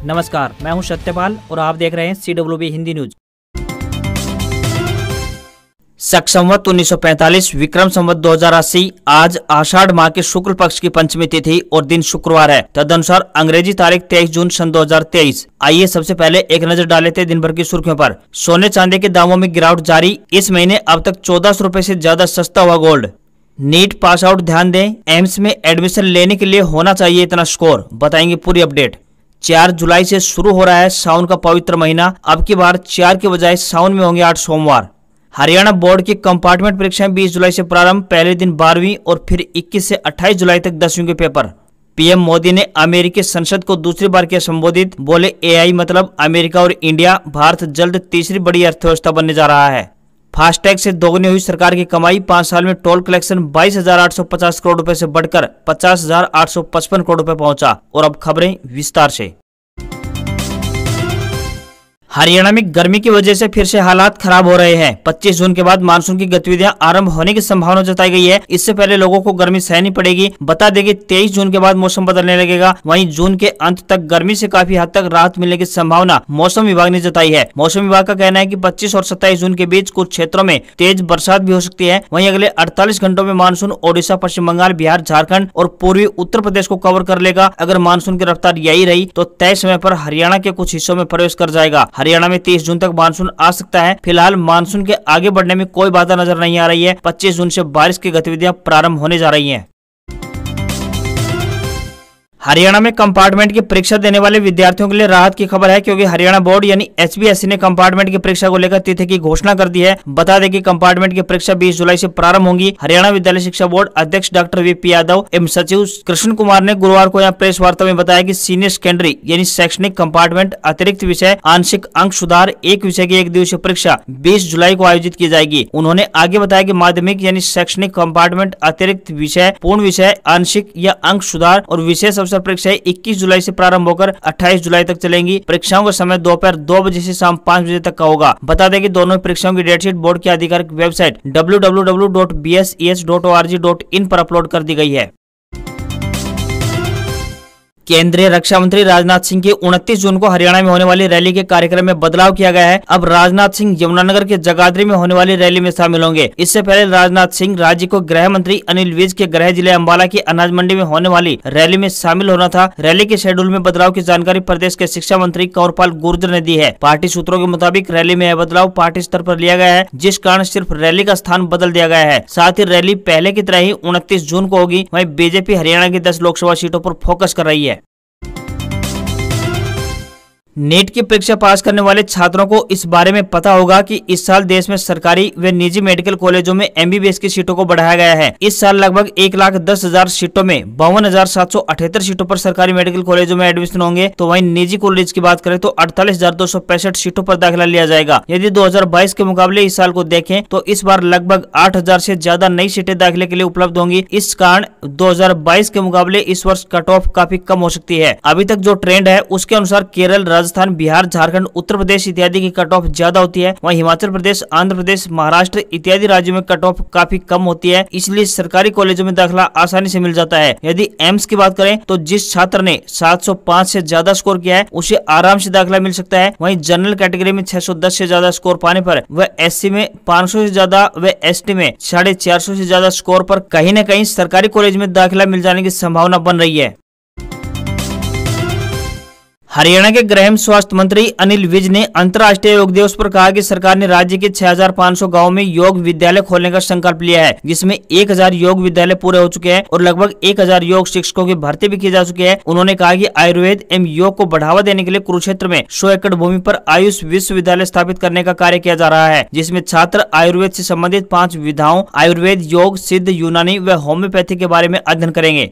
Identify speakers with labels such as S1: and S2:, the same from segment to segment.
S1: नमस्कार, मैं हूं सत्यपाल और आप देख रहे हैं CWB हिंदी न्यूज। शक संवत 1945 विक्रम संवत 2080 आज आषाढ़ माह के शुक्ल पक्ष की पंचमी तिथि और दिन शुक्रवार है। तदनुसार अंग्रेजी तारीख 23 जून सन 2023। आइए सबसे पहले एक नजर डाल लेते हैं दिन भर की सुर्खियों पर। सोने चांदी के दामों में गिरावट जारी, इस महीने अब तक 1400 रुपए से ज्यादा सस्ता हुआ गोल्ड। नीट पास आउट ध्यान दें, एम्स में एडमिशन लेने के लिए होना चाहिए इतना स्कोर, बताएंगे पूरी अपडेट। 4 जुलाई से शुरू हो रहा है सावन का पवित्र महीना। अब की बार 4 के बजाय सावन में होंगे 8 सोमवार। हरियाणा बोर्ड की कंपार्टमेंट परीक्षाएं 20 जुलाई से प्रारंभ, पहले दिन 12वीं और फिर 21 से 28 जुलाई तक 10वीं के पेपर। पीएम मोदी ने अमेरिकी संसद को दूसरी बार किया संबोधित, बोले एआई मतलब अमेरिका और इंडिया, भारत जल्द तीसरी बड़ी अर्थव्यवस्था बनने जा रहा है। फास्टैग से दोगुनी हुई सरकार की कमाई, 5 साल में टोल कलेक्शन 22,850 करोड़ रुपए से बढ़कर 50,855 करोड़ रुपए पहुंचा। और अब खबरें विस्तार से। हरियाणा में गर्मी की वजह से फिर से हालात खराब हो रहे हैं। 25 जून के बाद मानसून की गतिविधियां आरंभ होने की संभावना जताई गई है। इससे पहले लोगों को गर्मी सहनी पड़ेगी। बता दें कि 23 जून के बाद मौसम बदलने लगेगा। वहीं जून के अंत तक गर्मी से काफी हद तक राहत मिलने की संभावना मौसम विभाग ने जताई है। मौसम विभाग का कहना है कि 25 और 27 जून के बीच कुछ क्षेत्रों में तेज बरसात भी हो सकती है। वहीं अगले 48 घंटों में मानसून ओडिशा, पश्चिम बंगाल, बिहार, झारखंड और पूर्वी उत्तर प्रदेश को कवर कर लेगा। अगर मानसून की रफ्तार यही रही तो तय समय पर हरियाणा के कुछ हिस्सों में प्रवेश कर जाएगा। हरियाणा में 30 जून तक मानसून आ सकता है। फिलहाल मानसून के आगे बढ़ने में कोई बाधा नजर नहीं आ रही है। 25 जून से बारिश की गतिविधियां प्रारंभ होने जा रही हैं। हरियाणा में कंपार्टमेंट की परीक्षा देने वाले विद्यार्थियों के लिए राहत की खबर है, क्योंकि हरियाणा बोर्ड यानी HBSE ने कंपार्टमेंट की परीक्षा को लेकर तिथि की घोषणा कर दी है। बता दें कि कंपार्टमेंट की परीक्षा 20 जुलाई से प्रारंभ होंगी। हरियाणा विद्यालय शिक्षा बोर्ड अध्यक्ष डॉक्टर VP यादव एवं सचिव कृष्ण कुमार ने गुरुवार को यहाँ प्रेस वार्ता में बताया कि सीनियर सेकेंडरी यानी शैक्षणिक कंपार्टमेंट अतिरिक्त विषय आंशिक अंक सुधार एक विषय की 1 दिवसीय परीक्षा 20 जुलाई को आयोजित की जाएगी। उन्होंने आगे बताया कि माध्यमिक यानी शैक्षणिक कंपार्टमेंट अतिरिक्त विषय, पूर्ण विषय, आंशिक या अंक सुधार और विशेष अवसर परीक्षाएं 21 जुलाई से प्रारंभ होकर 28 जुलाई तक चलेंगी। परीक्षाओं का समय दोपहर 2 बजे से शाम 5 बजे तक का होगा। बता दें कि दोनों परीक्षाओं की डेटशीट बोर्ड की आधिकारिक वेबसाइट www.bses.org.in पर अपलोड कर दी गई है। केंद्रीय रक्षा मंत्री राजनाथ सिंह की 29 जून को हरियाणा में होने वाली रैली के कार्यक्रम में बदलाव किया गया है। अब राजनाथ सिंह यमुनानगर के जगाधरी में होने वाली रैली में शामिल होंगे। इससे पहले राजनाथ सिंह राज्य को गृह मंत्री अनिल विज के गृह जिले अम्बाला की अनाज मंडी में होने वाली रैली में शामिल होना था। रैली के शेड्यूल में बदलाव की जानकारी प्रदेश के शिक्षा मंत्री कंवरपाल गुर्जर ने दी है। पार्टी सूत्रों के मुताबिक रैली में यह बदलाव पार्टी स्तर पर लिया गया है, जिस कारण सिर्फ रैली का स्थान बदल दिया गया है। साथ ही रैली पहले की तरह ही 29 जून को होगी। वहीं बीजेपी हरियाणा की 10 लोकसभा सीटों पर फोकस कर रही है। नीट की परीक्षा पास करने वाले छात्रों को इस बारे में पता होगा कि इस साल देश में सरकारी व निजी मेडिकल कॉलेजों में MBBS की सीटों को बढ़ाया गया है। इस साल लगभग 1,10,000 सीटों में 52,778 सीटों पर सरकारी मेडिकल कॉलेजों में एडमिशन होंगे। तो वहीं निजी कॉलेज की बात करें तो 48,265 सीटों पर दाखिला लिया जाएगा। यदि 2022 के मुकाबले इस साल को देखें तो इस बार लगभग 8,000 से ज्यादा नई सीटें दाखिले के लिए उपलब्ध होंगी। इस कारण 2022 के मुकाबले इस वर्ष कट ऑफ काफी कम हो सकती है। अभी तक जो ट्रेंड है उसके अनुसार केरल, राजस्थान, बिहार, झारखंड, उत्तर प्रदेश इत्यादि की कट ऑफ ज्यादा होती है। वहीं हिमाचल प्रदेश, आंध्र प्रदेश, महाराष्ट्र इत्यादि राज्यों में कट ऑफ काफी कम होती है। इसलिए सरकारी कॉलेजों में दाखिला आसानी से मिल जाता है। यदि एम्स की बात करें तो जिस छात्र ने 705 से ज्यादा स्कोर किया है उसे आराम से दाखिला मिल सकता है। वहीं जनरल कैटेगरी में 610 से ज्यादा स्कोर पाने पर व SC में 500 से ज्यादा व ST में 450 से ज्यादा स्कोर पर कहीं न कहीं सरकारी कॉलेज में दाखिला मिल जाने की संभावना बन रही है। हरियाणा के गृह एवं स्वास्थ्य मंत्री अनिल विज ने अंतर्राष्ट्रीय योग दिवस पर कहा कि सरकार ने राज्य के 6,500 गांवों में योग विद्यालय खोलने का संकल्प लिया है, जिसमें 1,000 योग विद्यालय पूरे हो चुके हैं और लगभग 1,000 योग शिक्षकों की भर्ती भी की जा चुकी है। उन्होंने कहा कि आयुर्वेद एवं योग को बढ़ावा देने के लिए कुरुक्षेत्र में 100 एकड़ भूमि पर आयुष विश्वविद्यालय स्थापित करने का कार्य किया जा रहा है, जिसमें छात्र आयुर्वेद से संबंधित 5 विधाओं आयुर्वेद, योग, सिद्ध, यूनानी व होम्योपैथी के बारे में अध्ययन करेंगे।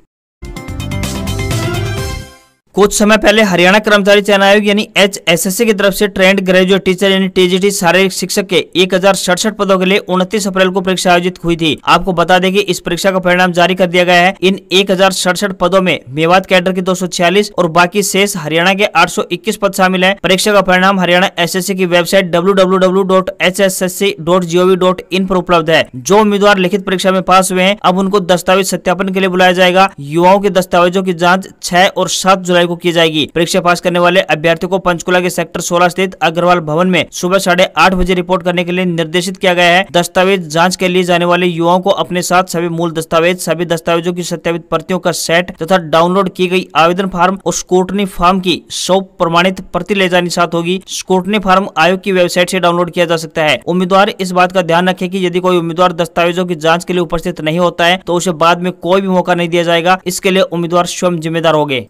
S1: कुछ समय पहले हरियाणा कर्मचारी चयन आयोग यानी HSSC की तरफ से ट्रेंड ग्रेजुएट टीचर यानी TGT शारीरिक शिक्षक के 1067 पदों के लिए 29 अप्रैल को परीक्षा आयोजित हुई थी। आपको बता दें कि इस परीक्षा का परिणाम जारी कर दिया गया है। इन 1067 पदों में मेवात कैडर के 246 और बाकी शेष हरियाणा के 821 पद शामिल हैं। परीक्षा का परिणाम हरियाणा SSC की वेबसाइट www.hssc.gov.in पर उपलब्ध है। जो उम्मीदवार लिखित परीक्षा में पास हुए हैं अब उनको दस्तावेज सत्यापन के लिए बुलाया जाएगा। युवाओं के दस्तावेजों की जाँच 6 और 7 जुलाई जुलाई को की जाएगी। परीक्षा पास करने वाले अभ्यर्थियों को पंचकुला के सेक्टर 16 स्थित अग्रवाल भवन में सुबह 8:30 बजे रिपोर्ट करने के लिए निर्देशित किया गया है। दस्तावेज जांच के लिए जाने वाले युवाओं को अपने साथ सभी मूल दस्तावेज, सभी दस्तावेजों की सत्यापित प्रतियों का सेट तथा डाउनलोड की गई आवेदन फार्म और स्क्रूटनी फॉर्म की 100 प्रमाणित प्रति ले जानी साथ होगी। स्क्रूटनी फॉर्म आयोग की वेबसाइट से डाउनलोड किया जा सकता है। उम्मीदवार इस बात का ध्यान रखें कि यदि कोई उम्मीदवार दस्तावेजों की जांच के लिए उपस्थित नहीं होता है तो उसे बाद में कोई भी मौका नहीं दिया जाएगा। इसके लिए उम्मीदवार स्वयं जिम्मेदार होंगे।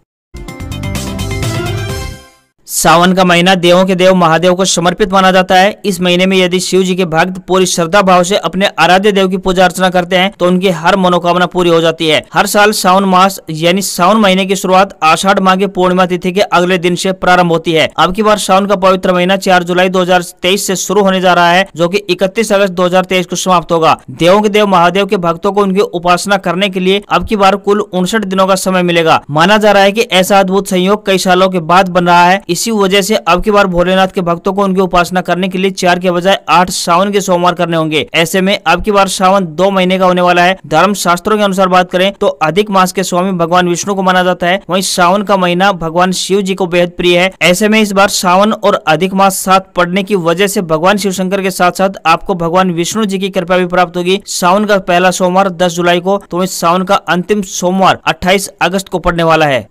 S1: सावन का महीना देवों के देव महादेव को समर्पित माना जाता है। इस महीने में यदि शिव जी के भक्त पूरी श्रद्धा भाव से अपने आराध्य देव की पूजा अर्चना करते हैं तो उनकी हर मनोकामना पूरी हो जाती है। हर साल सावन मास यानी सावन महीने की शुरुआत आषाढ़ माह की पूर्णिमा तिथि के अगले दिन से प्रारंभ होती है। अब की बार सावन का पवित्र महीना 4 जुलाई 2023 से शुरू होने जा रहा है, जो कि 31 अगस्त 2023 को समाप्त होगा। देवों के देव महादेव के भक्तों को उनकी उपासना करने के लिए अब की बार कुल 59 दिनों का समय मिलेगा। माना जा रहा है कि ऐसा अद्भुत संयोग कई सालों के बाद बन रहा है। इसी वजह से अब की बार भोलेनाथ के भक्तों को उनकी उपासना करने के लिए 4 के बजाय 8 सावन के सोमवार करने होंगे। ऐसे में अब की बार सावन 2 महीने का होने वाला है। धर्म शास्त्रों के अनुसार बात करें तो अधिक मास के स्वामी भगवान विष्णु को माना जाता है, वहीं सावन का महीना भगवान शिव जी को बेहद प्रिय है। ऐसे में इस बार सावन और अधिक मास साथ पड़ने की वजह से भगवान शिव शंकर के साथ साथ आपको भगवान विष्णु जी की कृपा भी प्राप्त होगी। सावन का पहला सोमवार 10 जुलाई को, तो इस सावन का अंतिम सोमवार 28 अगस्त को पड़ने वाला है।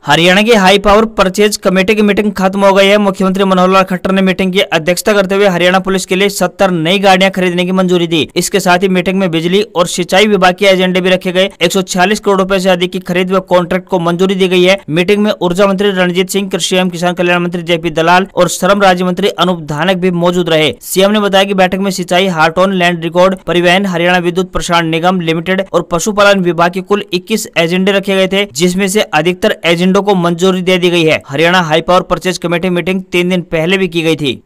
S1: हरियाणा की हाई पावर परचेज कमेटी की मीटिंग खत्म हो गई है। मुख्यमंत्री मनोहर लाल खट्टर ने मीटिंग की अध्यक्षता करते हुए हरियाणा पुलिस के लिए 70 नई गाड़ियां खरीदने की मंजूरी दी। इसके साथ ही मीटिंग में बिजली और सिंचाई विभाग के एजेंडे भी रखे गए। 140 करोड़ रुपए से अधिक की खरीद व कॉन्ट्रैक्ट को मंजूरी दी गई है। मीटिंग में ऊर्जा मंत्री रणजीत सिंह, कृषि एवं किसान कल्याण मंत्री जेपी दलाल और श्रम राज्य मंत्री अनूप धानक भी मौजूद रहे। सीएम ने बताया कि बैठक में सिंचाई, हार्टोन, लैंड रिकॉर्ड, परिवहन, हरियाणा विद्युत प्रसारण निगम लिमिटेड और पशुपालन विभाग के कुल 21 एजेंडे रखे गए थे, जिसमें से अधिकतर एजेंडों को मंजूरी दे दी गई है। Haryana high power purchase committee meeting 3 दिन पहले भी की गई थी।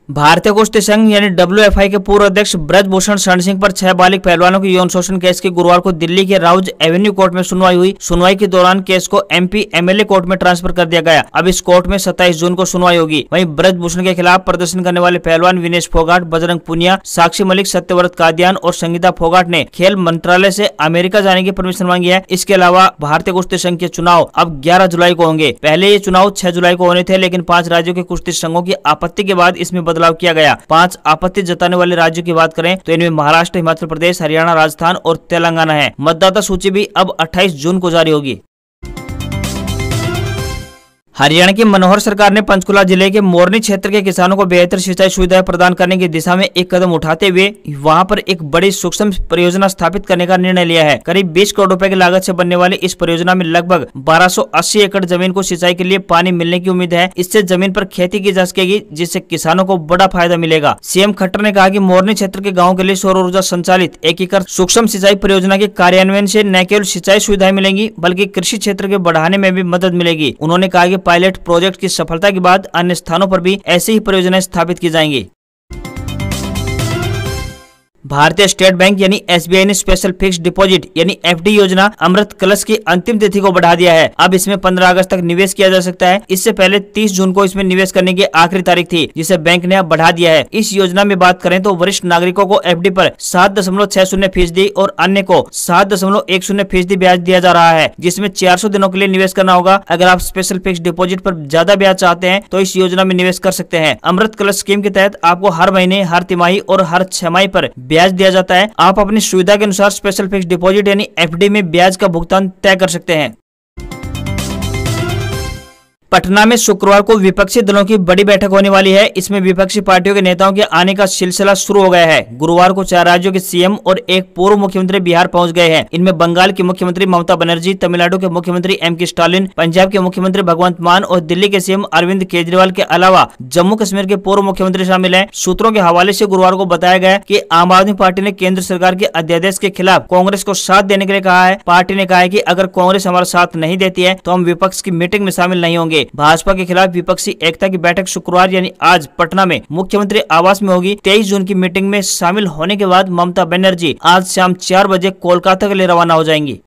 S1: भारतीय कुश्ती संघ यानी WFI के पूर्व अध्यक्ष ब्रजभूषण शरण सिंह पर 6 बालिग पहलवानों के यौन शोषण केस की गुरुवार को दिल्ली के राउज एवेन्यू कोर्ट में सुनवाई हुई। सुनवाई के दौरान केस को MP MLA कोर्ट में ट्रांसफर कर दिया गया। अब इस कोर्ट में 27 जून को सुनवाई होगी। वहीं ब्रजभूषण के खिलाफ प्रदर्शन करने वाले पहलवान विनेश फोगाट, बजरंग पुनिया, साक्षी मलिक, सत्यव्रत कादियान और संगीता फोगाट ने खेल मंत्रालय से अमेरिका जाने की परमिशन मांगी है। इसके अलावा भारतीय कुश्ती संघ के चुनाव अब 11 जुलाई को होंगे। पहले ये चुनाव 6 जुलाई को होने थे, लेकिन 5 राज्यों के कुश्ती संघों की आपत्ति के बाद इसमें बदलाव किया गया। 5 आपत्ति जताने वाले राज्यों की बात करें तो इनमें महाराष्ट्र, हिमाचल प्रदेश, हरियाणा, राजस्थान और तेलंगाना है। मतदाता सूची भी अब 28 जून को जारी होगी। हरियाणा की मनोहर सरकार ने पंचकुला जिले के मोरनी क्षेत्र के किसानों को बेहतर सिंचाई सुविधाएं प्रदान करने की दिशा में एक कदम उठाते हुए वहां पर एक बड़ी सूक्ष्म परियोजना स्थापित करने का निर्णय लिया है। करीब 20 करोड़ रुपए की लागत से बनने वाली इस परियोजना में लगभग 1280 एकड़ जमीन को सिंचाई के लिए पानी मिलने की उम्मीद है। इससे जमीन पर खेती की जा सकेगी, जिससे किसानों को बड़ा फायदा मिलेगा। सीएम खट्टर ने कहा कि मोरनी क्षेत्र के गाँव के लिए सौर ऊर्जा संचालित एकीकृत सूक्ष्म सिंचाई परियोजना के कार्यान्वयन से न केवल सिंचाई सुविधाएं मिलेंगी बल्कि कृषि क्षेत्र के बढ़ाने में भी मदद मिलेगी। उन्होंने कहा कि पायलट प्रोजेक्ट की सफलता के बाद अन्य स्थानों पर भी ऐसी ही परियोजनाएं स्थापित की जाएंगी। भारतीय स्टेट बैंक यानी SBI ने स्पेशल फिक्स्ड डिपॉजिट यानी FD योजना अमृत कलश की अंतिम तिथि को बढ़ा दिया है। अब इसमें 15 अगस्त तक निवेश किया जा सकता है। इससे पहले 30 जून को इसमें निवेश करने की आखिरी तारीख थी, जिसे बैंक ने अब बढ़ा दिया है। इस योजना में बात करें तो वरिष्ठ नागरिकों को FD पर 7.60% और अन्य को 7.10% ब्याज दिया जा रहा है, जिसमें 400 दिनों के लिए निवेश करना होगा। अगर आप स्पेशल फिक्स्ड डिपॉजिट पर ज्यादा ब्याज चाहते हैं तो इस योजना में निवेश कर सकते हैं। अमृत कलश स्कीम के तहत आपको हर महीने, हर तिमाही और हर 6 माही पर ब्याज दिया जाता है। आप अपनी सुविधा के अनुसार स्पेशल फिक्स्ड डिपॉजिट यानी FD में ब्याज का भुगतान तय कर सकते हैं। पटना में शुक्रवार को विपक्षी दलों की बड़ी बैठक होने वाली है। इसमें विपक्षी पार्टियों के नेताओं के आने का सिलसिला शुरू हो गया है। गुरुवार को 4 राज्यों के CM और एक पूर्व मुख्यमंत्री बिहार पहुंच गए हैं। इनमें बंगाल की मुख्यमंत्री ममता बनर्जी, तमिलनाडु के मुख्यमंत्री M.K. स्टालिन, पंजाब के मुख्यमंत्री भगवंत मान और दिल्ली के CM अरविंद केजरीवाल के अलावा जम्मू कश्मीर के पूर्व मुख्यमंत्री शामिल हैं। सूत्रों के हवाले से गुरुवार को बताया गया कि आम आदमी पार्टी ने केंद्र सरकार के अध्यादेश के खिलाफ कांग्रेस को साथ देने के लिए कहा है। पार्टी ने कहा है कि अगर कांग्रेस हमारा साथ नहीं देती है तो हम विपक्ष की मीटिंग में शामिल नहीं होंगे। भाजपा के खिलाफ विपक्षी एकता की बैठक शुक्रवार यानी आज पटना में मुख्यमंत्री आवास में होगी। 23 जून की मीटिंग में शामिल होने के बाद ममता बनर्जी आज शाम 4 बजे कोलकाता के लिए रवाना हो जाएंगी।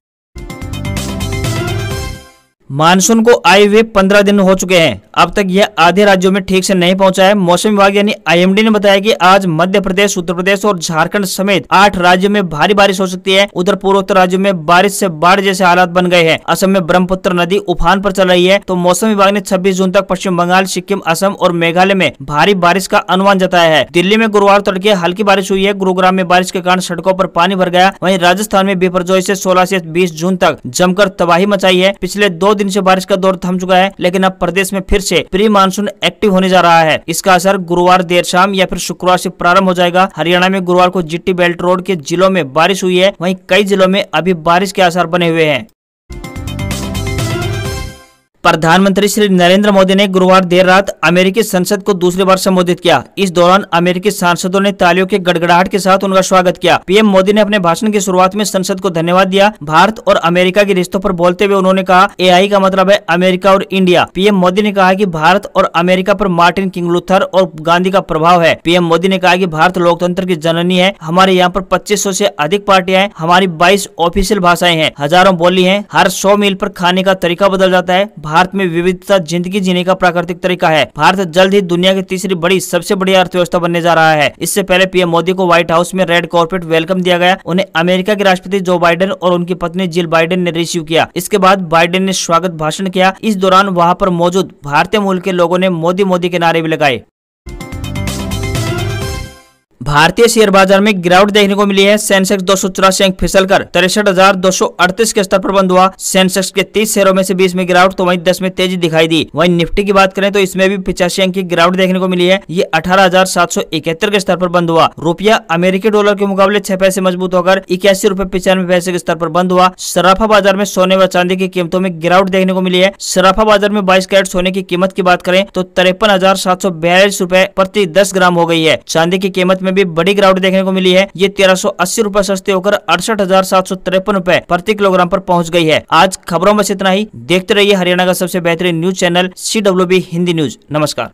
S1: मानसून को आए हुए 15 दिन हो चुके हैं। अब तक यह आधे राज्यों में ठीक से नहीं पहुंचा है। मौसम विभाग यानी आईएमडी ने बताया कि आज मध्य प्रदेश, उत्तर प्रदेश और झारखंड समेत 8 राज्यों में भारी बारिश हो सकती है। उधर पूर्वोत्तर राज्यों में बारिश से बाढ़ जैसे हालात बन गए हैं। असम में ब्रह्मपुत्र नदी उफान पर चल रही है। तो मौसम विभाग ने 26 जून तक पश्चिम बंगाल, सिक्किम, असम और मेघालय में भारी बारिश का अनुमान जताया है। दिल्ली में गुरुवार तड़के हल्की बारिश हुई है। गुरुग्राम में बारिश के कारण सड़कों पर पानी भर गया। वहीं राजस्थान में बिपरजोई से 16 से 20 जून तक जमकर तबाही मचाई है। पिछले 2 दिन से बारिश का दौर थम चुका है, लेकिन अब प्रदेश में फिर से प्री मानसून एक्टिव होने जा रहा है। इसका असर गुरुवार देर शाम या फिर शुक्रवार से प्रारंभ हो जाएगा। हरियाणा में गुरुवार को जीटी बेल्ट रोड के जिलों में बारिश हुई है। वहीं कई जिलों में अभी बारिश के आसार बने हुए हैं। प्रधानमंत्री श्री नरेंद्र मोदी ने गुरुवार देर रात अमेरिकी संसद को दूसरी बार संबोधित किया। इस दौरान अमेरिकी सांसदों ने तालियों के गड़गड़ाहट के साथ उनका स्वागत किया। पीएम मोदी ने अपने भाषण की शुरुआत में संसद को धन्यवाद दिया। भारत और अमेरिका के रिश्तों पर बोलते हुए उन्होंने कहा, एआई का मतलब है अमेरिका और इंडिया। पीएम मोदी ने कहा कि भारत और अमेरिका पर मार्टिन किंग लूथर और गांधी का प्रभाव है। पीएम मोदी ने कहा कि भारत लोकतंत्र की जननी है। हमारे यहाँ पर 2500 से अधिक पार्टियां हैं। हमारी 22 ऑफिशियल भाषाएं हैं, हजारों बोली हैं। हर 100 मील पर खाने का तरीका बदल जाता है। भारत में विविधता जिंदगी जीने का प्राकृतिक तरीका है। भारत जल्द ही दुनिया की तीसरी सबसे बड़ी अर्थव्यवस्था बनने जा रहा है। इससे पहले पीएम मोदी को व्हाइट हाउस में रेड कॉर्पेट वेलकम दिया गया। उन्हें अमेरिका के राष्ट्रपति जो बाइडेन और उनकी पत्नी जिल बाइडेन ने रिसीव किया। इसके बाद बाइडेन ने स्वागत भाषण किया। इस दौरान वहां पर मौजूद भारतीय मूल के लोगों ने मोदी मोदी के नारे भी लगाए। भारतीय शेयर बाजार में गिरावट देखने को मिली है। सेंसेक्स 284 अंक फिसलकर 63,238 के स्तर पर बंद हुआ। सेंसेक्स के 30 शेयरों में से 20 में गिरावट तो वहीं 10 में तेजी दिखाई दी। वहीं निफ्टी की बात करें तो इसमें भी 85 अंक की गिरावट देखने को मिली है। ये 18,771 के स्तर पर बंद हुआ। रुपया अमेरिकी डॉलर के मुकाबले 6 पैसे मजबूत होकर 81 रुपए 95 पैसे के स्तर पर बंद हुआ। सराफा बाजार में सोने व चांदी की कीमतों में गिरावट देखने को मिली है। सराफा बाजार में 22 कैरेट सोने की कीमत की बात करें तो 53,742 रुपए प्रति 10 ग्राम हो गई है। चांदी की कीमत में भी बड़ी गिरावट देखने को मिली है। ये 1380 रुपए सस्ते होकर 68,753 रुपए प्रति किलोग्राम पर पहुंच गई है। आज खबरों में इतना ही। देखते रहिए हरियाणा का सबसे बेहतरीन news channel CWB Hindi news. नमस्कार।